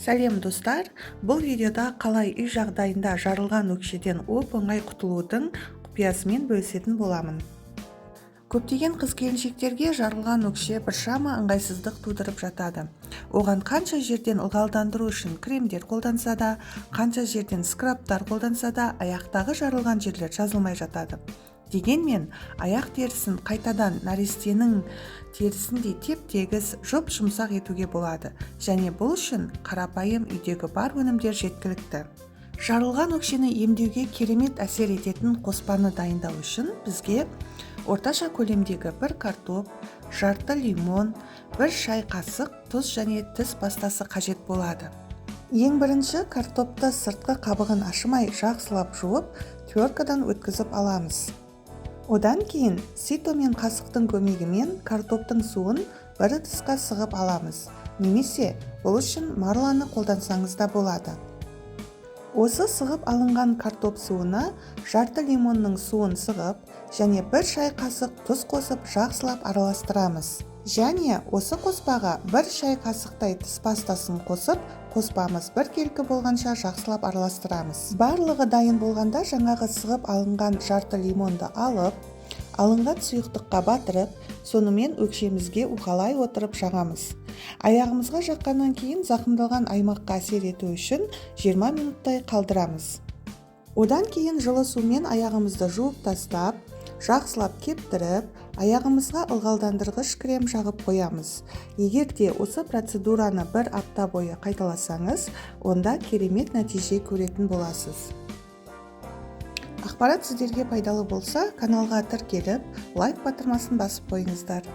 Сәлем достар, бұл видеода қалай үй жағдайында жарылған өкшеден оп-оңай құтылудың құпиясымен бөлісетін боламын. Көптеген қыз-келіншектерге жарылған өкше біршама ыңғайсыздық тудырып жатады. Оған қанша жерден ылғалдандыру үшін кремдер қолданса да, қанша жерден скрабтар қолданса да, аяқтағы жарылған жерлер жазылмай жатады. Дегенмен, аяқ терісін қайтадан нәрестенің терісіндей теп-тегіс, жұп-жұмсақ етуге болады. Және бұл үшін қарапайым үйдегі бар өнімдер жеткілікті. Жарылған өкшені емдеуге керемет әсер ететін қоспаны дайындау үшін бізге орташа көлемдегі 1 картоп, жарты лимон, 1 шай қасық тұз және тіс пастасы қажет болады. Ең бірінші картопты сыртқы қабығын ашымай жақсылап жуып, теркадан өткізіп аламыз. Одан кейін сито мен қасықтың көмегімен картоптың суын бір ыдысқа сығып аламыз. Немесе бұл үшін марланы қолдансаңыз да болады. Осы сығып алынған картоп суына жарты лимонның суын сығып, және 1 шай қасық тұз қосып жақсылап араластырамыз. Және осы қоспаға 1 шай қасықтай тіс пастасын қосып, қоспамыз бір келкі болғанша жақсылап араластырамыз. Барлығы дайын болғанда жаңағы сығып алынған жарты лимонды алып, алынған сұйықтыққа батырып, сонымен өкшемізге уқалай отырып жағамыз. Аяғымызға жаққаннан кейін зақымдалған аймаққа әсер ету үшін 20 минуттай қалдырамыз. Одан кейін жылы сумен аяғымызды жуып тастап, жақсылап кептіріп, аяғымызға ылғалдандырғыш крем жағып қоямыз. Егер де осы процедураны 1 апта бойы қайталасаңыз, онда керемет нәтиже көретін боласыз. Ақпарат сіздерге пайдалы болса, каналға тіркеліп, лайк батырмасын басып қойыңыздар.